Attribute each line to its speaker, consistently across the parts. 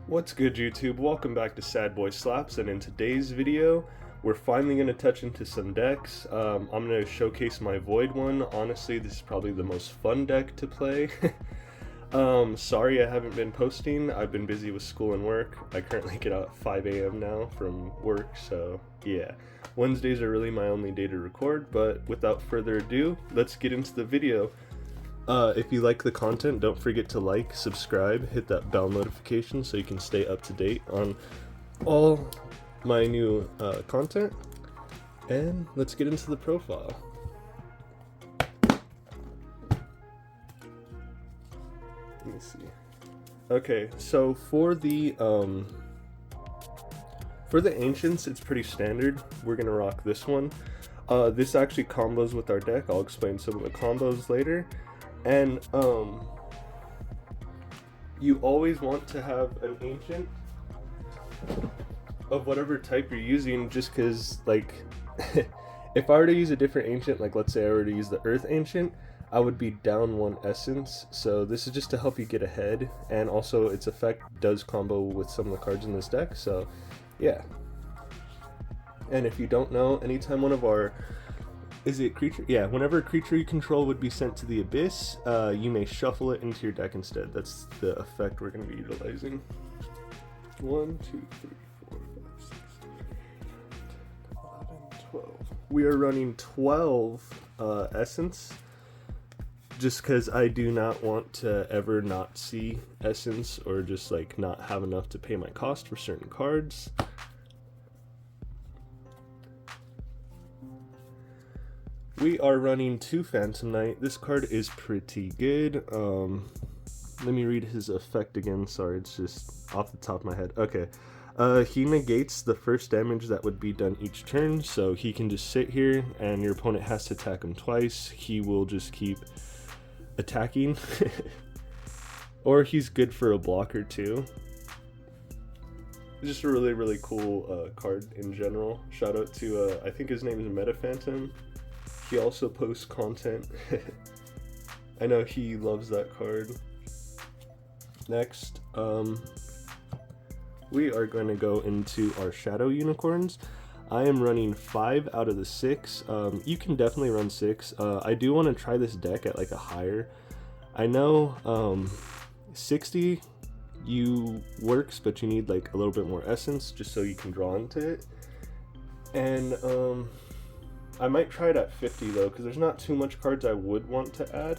Speaker 1: What's good, YouTube? Welcome back to Sad Boy Slaps, and in today's video we're finally going to touch into some decks. I'm going to showcase my Void one. Honestly, this is probably the most fun deck to play. Sorry I haven't been posting. I've been busy with school and work. I currently get out at 5 a.m. now from work, so yeah. Wednesdays are really my only day to record, but without further ado, let's get into the video. If you like the content, don't forget to like, subscribe, hit that bell notification so you can stay up to date on all my new content. And let's get into the profile. Let me see. Okay, so for the ancients, it's pretty standard. We're gonna rock this one. This actually combos with our deck. I'll explain some of the combos later. And you always want to have an ancient of whatever type you're using, just because, like, if I were to use a different ancient, like let's say I were to use the earth ancient, I would be down one essence. So this is just to help you get ahead, and also its effect does combo with some of the cards in this deck, so yeah. And if you don't know, anytime one of our creature? Yeah, whenever a creature you control would be sent to the abyss, you may shuffle it into your deck instead. That's the effect we're going to be utilizing. 1, 2, 3, 4, 5, 6, 7, 11, 12. We are running 12 essence, just because I do not want to ever not see essence or just like not have enough to pay my cost for certain cards. We are running 2 Phantom Knight. This card is pretty good. Let me read his effect again. Sorry, it's just off the top of my head. Okay. He negates the first damage that would be done each turn, so he can just sit here and your opponent has to attack him twice. He will just keep attacking. Or he's good for a blocker too. It's just a really, really cool card in general. Shout out to, I think his name is Meta Phantom. He also posts content. I know he loves that card. Next, we are going to go into our Shadow Unicorns. I am running 5 out of the 6. You can definitely run 6. I do want to try this deck at like a higher. I know 60 works, but you need like a little bit more essence just so you can draw into it. And I might try it at 50 though, because there's not too much cards I would want to add.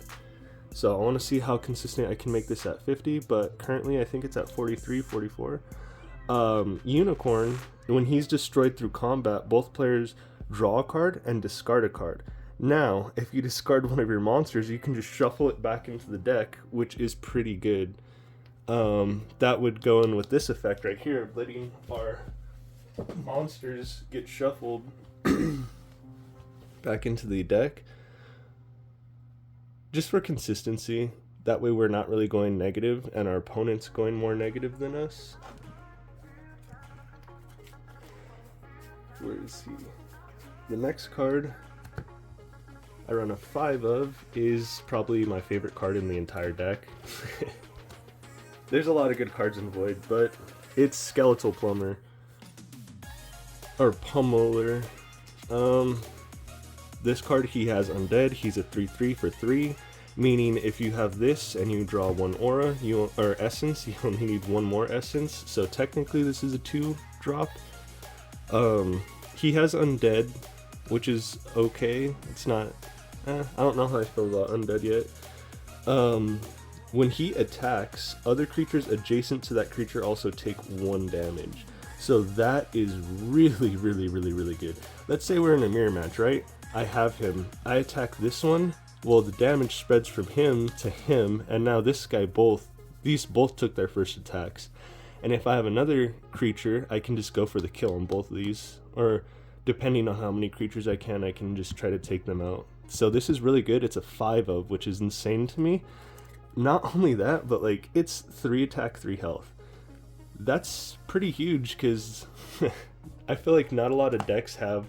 Speaker 1: So I want to see how consistent I can make this at 50, but currently I think it's at 43, 44. Unicorn, when he's destroyed through combat, both players draw a card and discard a card. Now, if you discard one of your monsters, you can just shuffle it back into the deck, which is pretty good. That would go in with this effect right here, letting our monsters get shuffled back into the deck, just for consistency. That way we're not really going negative and our opponent's going more negative than us. Where is he? The next card I run a 5 of is probably my favorite card in the entire deck. There's a lot of good cards in Void, but it's Skeletal Plumber or Pummeler. This card, he has Undead. He's a 3/3 for 3, meaning if you have this and you draw 1 aura, or essence, you only need 1 more essence. So technically this is a 2-drop. He has Undead, which is okay. It's not, I don't know how I feel about Undead yet. When he attacks, other creatures adjacent to that creature also take 1 damage. So that is really, really, really, really good. Let's say we're in a mirror match, right? I have him. I attack this one. Well, the damage spreads from him to him, and now this guy these both took their first attacks. And if I have another creature, I can just go for the kill on both of these. Or depending on how many creatures I can just try to take them out. So this is really good. It's a 5 of, which is insane to me. Not only that, but like it's 3 attack, 3 health. That's pretty huge, because I feel like not a lot of decks have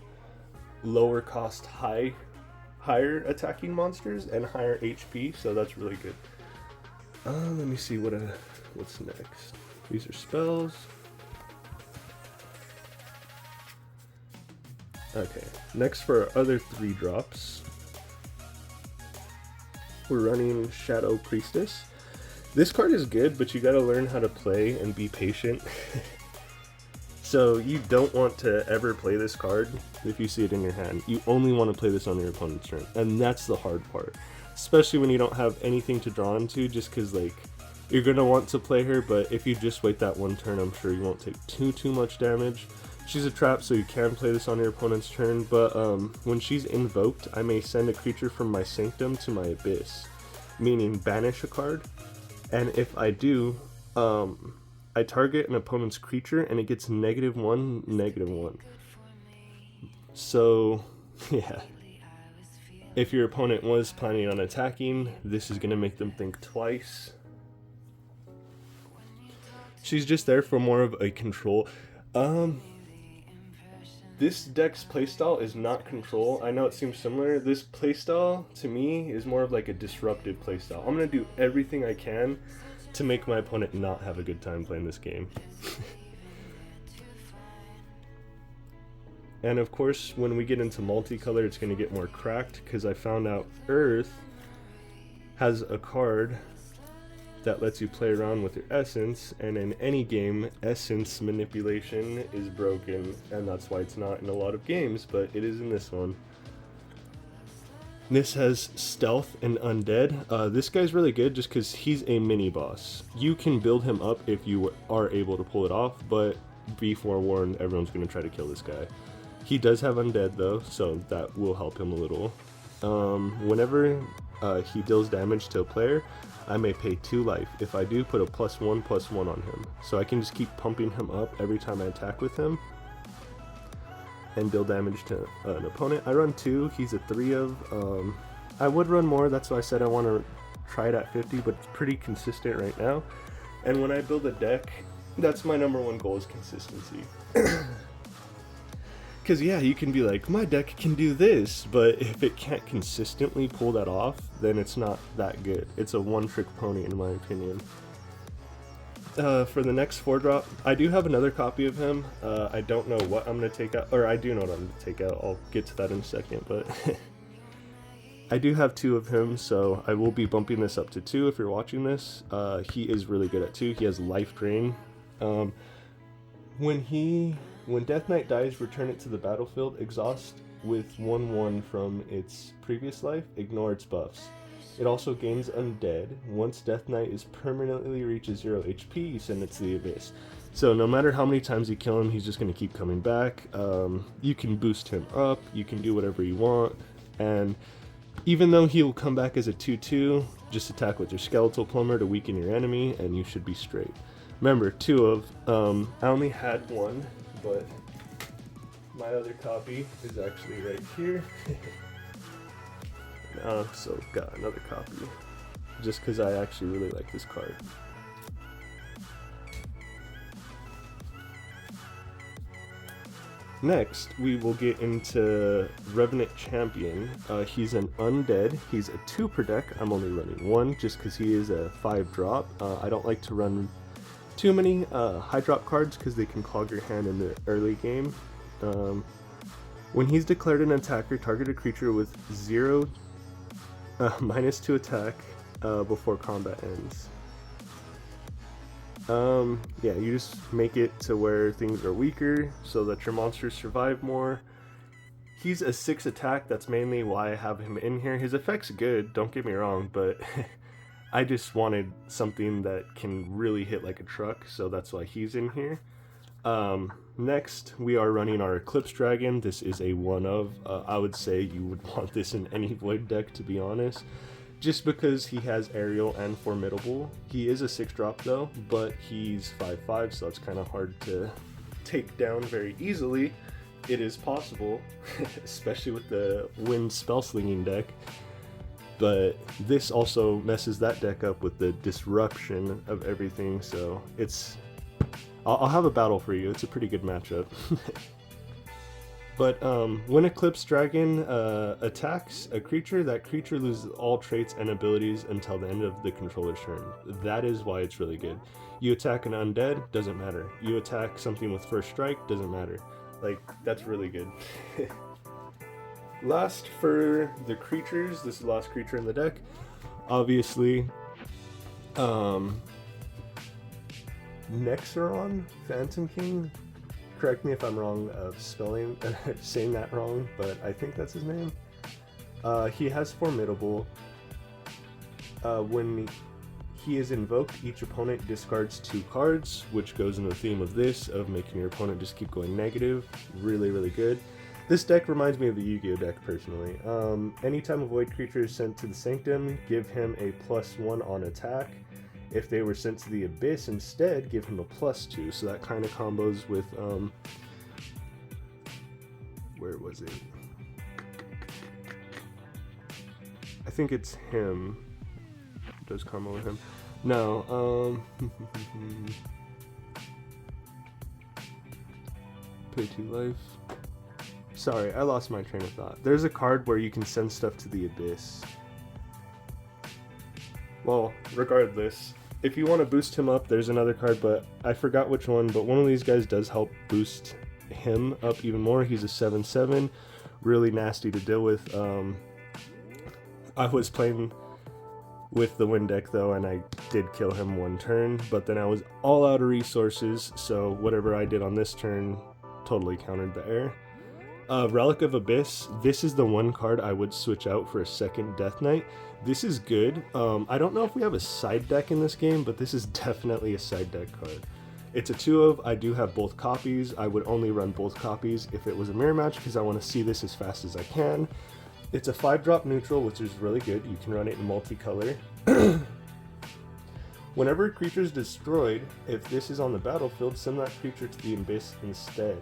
Speaker 1: lower cost higher attacking monsters and higher HP, so that's really good. Let me see what's next. These are spells. Okay, next for our other 3 drops, we're running Shadow Priestess. This card is good, but you gotta learn how to play and be patient. So you don't want to ever play this card if you see it in your hand. You only want to play this on your opponent's turn, and that's the hard part. Especially when you don't have anything to draw into, just because like you're gonna want to play her, but if you just wait that one turn, I'm sure you won't take too much damage. She's a trap, so you can play this on your opponent's turn, but when she's invoked, I may send a creature from my Sanctum to my Abyss, meaning banish a card, and if I do, I target an opponent's creature and it gets -1, -1. So, yeah. If your opponent was planning on attacking, this is going to make them think twice. She's just there for more of a control. This deck's playstyle is not control. I know it seems similar. This playstyle, to me, is more of like a disruptive playstyle. I'm going to do everything I can to make my opponent not have a good time playing this game. And of course, when we get into multicolor, it's going to get more cracked, because I found out Earth has a card that lets you play around with your essence, and in any game, essence manipulation is broken, and that's why it's not in a lot of games, but it is in this one. This has Stealth and Undead. This guy's really good just because he's a mini-boss. You can build him up if you are able to pull it off, but be forewarned, everyone's going to try to kill this guy. He does have Undead though, so that will help him a little. Whenever he deals damage to a player, I may pay 2 life. If I do, put a +1/+1 on him. So I can just keep pumping him up every time I attack with him and deal damage to an opponent. I run 2, he's a 3 of. I would run more, that's why I said I want to try it at 50, but it's pretty consistent right now. And when I build a deck, that's my #1 goal, is consistency. Because yeah, you can be like, my deck can do this, but if it can't consistently pull that off, then it's not that good. It's a one-trick pony in my opinion. For the next 4-drop, I do have another copy of him. I don't know what I'm going to take out, or I do know what I'm going to take out. I'll get to that in a second, but I do have 2 of him, so I will be bumping this up to 2 if you're watching this. He is really good at 2. He has Life Drain. When Death Knight dies, return it to the battlefield. Exhaust with 1/1 from its previous life. Ignore its buffs. It also gains Undead. Once Death Knight is permanently reaches 0 HP, you send it to the Abyss. So no matter how many times you kill him, he's just going to keep coming back. You can boost him up, you can do whatever you want, and even though he will come back as a 2/2, just attack with your Skeletal Plumber to weaken your enemy, and you should be straight. Remember, 2 of, I only had 1, but my other copy is actually right here. So got another copy, just because I actually really like this card. Next, we will get into Revenant Champion. He's an Undead. He's a 2 per deck. I'm only running 1 just because he is a 5-drop. I don't like to run too many high drop cards because they can clog your hand in the early game. When he's declared an attacker, target a creature with -2 attack before combat ends. Yeah, you just make it to where things are weaker so that your monsters survive more. He's a 6 attack, that's mainly why I have him in here. His effect's good, don't get me wrong, but I just wanted something that can really hit like a truck, so that's why he's in here. Next, we are running our Eclipse Dragon. This is a 1 of. I would say you would want this in any Void deck, to be honest, just because he has Aerial and Formidable. He is a 6-drop though, but he's 5/5, so it's kind of hard to take down very easily. It is possible, especially with the Wind Spellslinging deck. But this also messes that deck up with the disruption of everything, so it's... I'll have a battle for you. It's a pretty good matchup. But when Eclipse Dragon attacks a creature, that creature loses all traits and abilities until the end of the controller's turn. That is why it's really good. You attack an undead, doesn't matter. You attack something with first strike, doesn't matter. Like, that's really good. Last for the creatures, this is the last creature in the deck. Obviously, Nexeron, Phantom King. Correct me if I'm wrong of spelling saying that wrong, but I think that's his name. He has Formidable. When he is invoked, each opponent discards 2 cards, which goes into the theme of this, of making your opponent just keep going negative. Really, really good. This deck reminds me of the Yu-Gi-Oh deck, personally. Anytime a void creature is sent to the Sanctum, give him a +1 on attack. If they were sent to the Abyss instead, give him a +2. So that kind of combos with, where was it? I think it's him. It does combo with him. No, pay 2 life. Sorry, I lost my train of thought. There's a card where you can send stuff to the Abyss. Well, regardless, if you want to boost him up, there's another card, but I forgot which one, but one of these guys does help boost him up even more. He's a 7/7, really nasty to deal with. I was playing with the Wind deck though, and I did kill him 1 turn, but then I was all out of resources, so whatever I did on this turn totally countered the air. Relic of Abyss, this is the one card I would switch out for a second Death Knight. This is good. I don't know if we have a side deck in this game, but this is definitely a side deck card. It's a 2 of, I do have both copies. I would only run both copies if it was a mirror match because I want to see this as fast as I can. It's a 5-drop neutral, which is really good. You can run it in multicolor. Whenever a creature is destroyed, if this is on the battlefield, send that creature to the Abyss instead.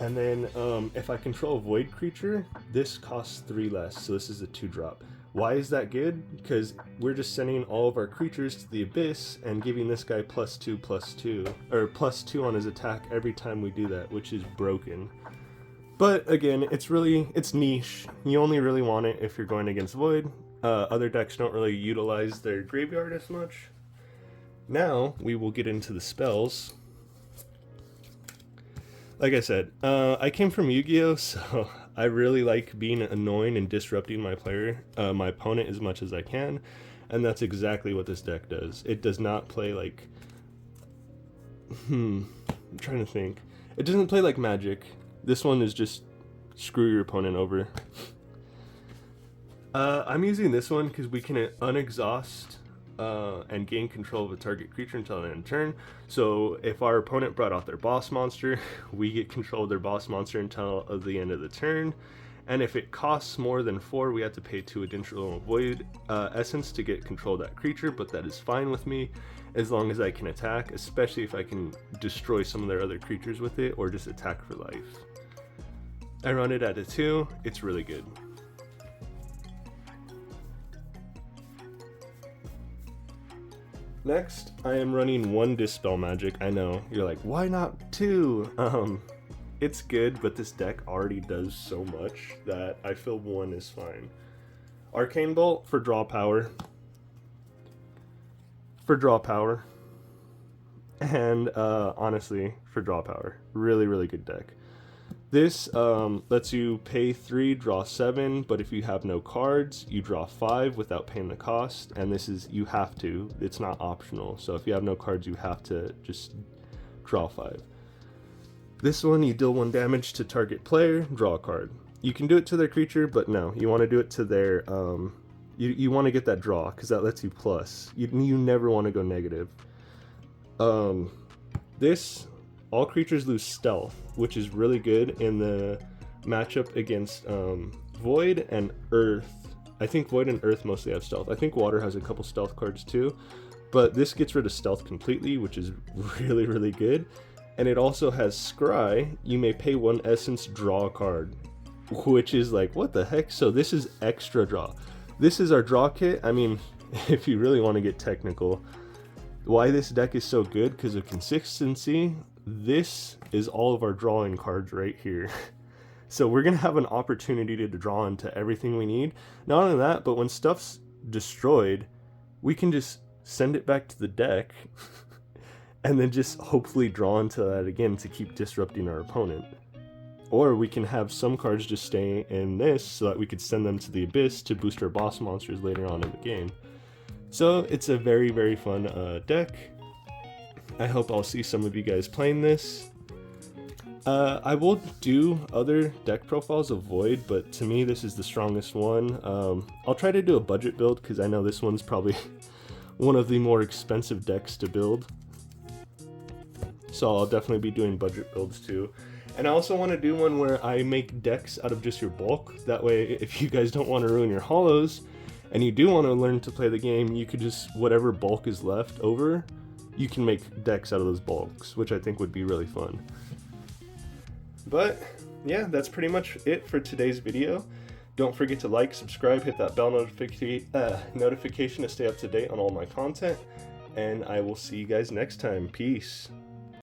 Speaker 1: And then if I control a void creature, this costs 3 less, so this is a 2-drop. Why is that good? Because we're just sending all of our creatures to the Abyss and giving this guy +2/+2, or +2 on his attack every time we do that, which is broken. But again, it's niche. You only really want it if you're going against void. Other decks don't really utilize their graveyard as much. Now we will get into the spells. Like I said, I came from Yu-Gi-Oh, so I really like being annoying and disrupting my opponent as much as I can, and that's exactly what this deck does. It does not play like, I'm trying to think. It doesn't play like Magic. This one is just screw your opponent over. I'm using this one because we can unexhaust and gain control of a target creature until the end of turn. So if our opponent brought out their boss monster, we get control of their boss monster until the end of the turn. And if it costs more than 4, we have to pay 2 additional void essence to get control of that creature, but that is fine with me as long as I can attack, especially if I can destroy some of their other creatures with it or just attack for life. I run it at a 2, it's really good. Next, I am running 1 Dispel Magic. I know, you're like, why not 2? It's good, but this deck already does so much that I feel 1 is fine. Arcane Bolt for draw power. And honestly, for draw power. Really, really good deck. This lets you pay 3, draw 7, but if you have no cards, you draw 5 without paying the cost, and this is, you have to, it's not optional, so if you have no cards, you have to just draw 5. This one, you deal 1 damage to target player, draw a card. You can do it to their creature, but no, you want to do it to their, you want to get that draw, because that lets you plus. You never want to go negative. This, all creatures lose stealth, which is really good in the matchup against Void and Earth. I think Void and Earth mostly have stealth. I think Water has a couple stealth cards too, but this gets rid of stealth completely, which is really, really good. And it also has Scry. You may pay 1 essence, draw a card, which is like, what the heck? So this is extra draw. This is our draw kit. I mean, if you really want to get technical, why this deck is so good, because of consistency. this is all of our drawing cards right here. So we're gonna have an opportunity to draw into everything we need. Not only that, but when stuff's destroyed, we can just send it back to the deck and then just hopefully draw into that again to keep disrupting our opponent. Or we can have some cards just stay in this so that we could send them to the Abyss to boost our boss monsters later on in the game. So it's a very, very fun deck. I hope I'll see some of you guys playing this. I will do other deck profiles of Void, but to me this is the strongest one. I'll try to do a budget build because I know this one's probably one of the more expensive decks to build. So I'll definitely be doing budget builds too. And I also want to do one where I make decks out of just your bulk. That way, if you guys don't want to ruin your hollows, and you do want to learn to play the game, you could just, whatever bulk is left over, you can make decks out of those bulks, which I think would be really fun. But yeah, that's pretty much it for today's video. Don't forget to like, subscribe, hit that bell notification to stay up to date on all my content, and I will see you guys next time. Peace.